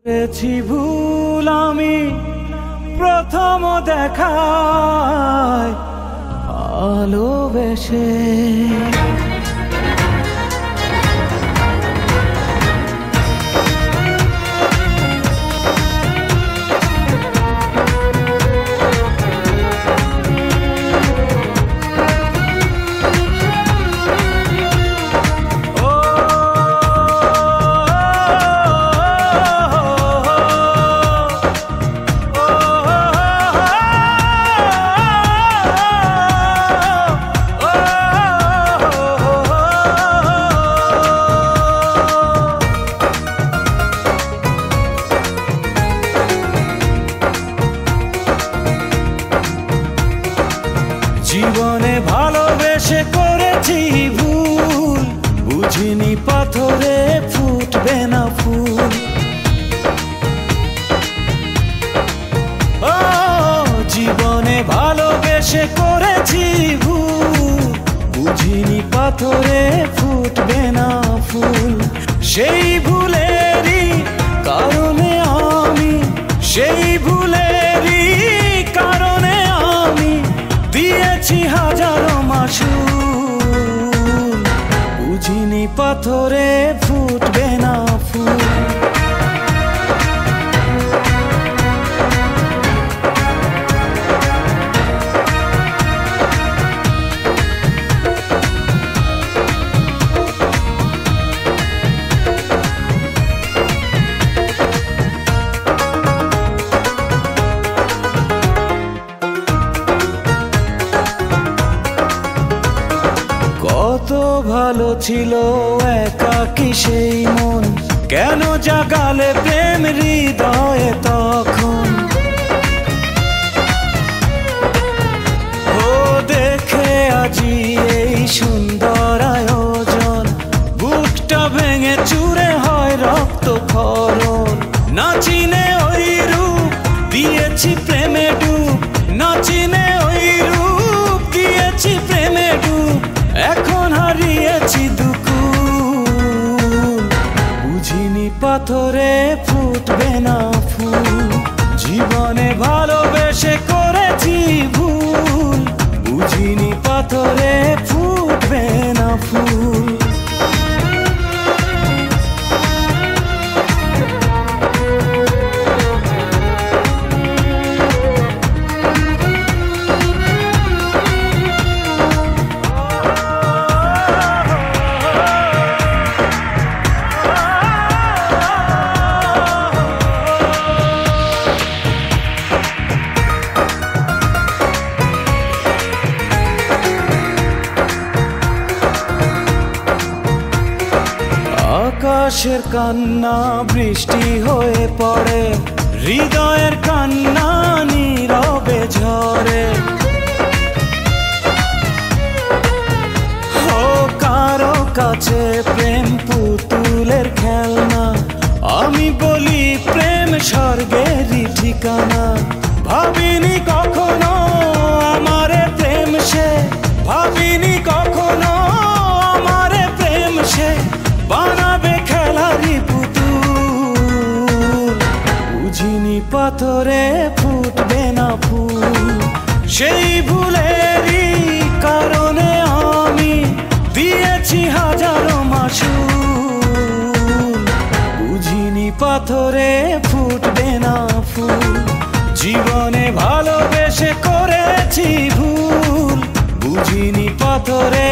করেছি ভুল আমি প্রথম দেখায় ভালোবেসে। জীবনে ভালোবেসে করেছি ভুল, বুঝিনি পাথরে ফুটবে না ফুল। ও জীবনে ভালোবেসে করেছি ভুল, বুঝিনি পাথরে ফুটবে না ফুল। সেই ভুলেরই কারণে আমি, সেই ভুলেরই কারণে আমি দিয়েছি হাজারো মাসুল, বুঝিনি পাথরে ফুটবে না ফুল। কত ভালো ছিল একাকী সেই মন, কেন জাগালে প্রেম হৃদয়ে তখন। ও দেখে আজি এই সুন্দর আয়োজন, বুকটা ভেঙে চুরে হয় রক্ত ক্ষরণ। না চিনে ওই রূপ দিয়েছি প্রেমে ডুব, না চিনে ওই রূপ দিয়েছি প্রেমে ডুব। এখন হারিয়েছি দুকুল, বুঝিনি পাথরে ফুটবে না ফুল। জীবনে ভালোবেসে করেছি ভুল, বুঝিনি পাথরে ফুটবে না ফুল। আকাশের কান্না বৃষ্টি হয়ে পড়ে, হৃদয়ের কান্না নীরবে ঝরে। ও কারো কাছে প্রেম পুতুলের খেলনা, আমি বলি প্রেম স্বর্গেরই ঠিকানা। ভাবিনি কখনো আমারে প্রেম সে, ভাবিনি কখনো আমারে প্রেম সে বানাবে খেলারি পুতুল, বুঝিনি পাথরে ফুটবে না ফুল। সেই ভুলেরই কারণে আমি দিয়েছি হাজারো মাসুল, বুঝিনি পাথরে ফুটবে না ফুল। জীবনে ভালোবেসে করেছি ভুল, বুঝিনি পাথরে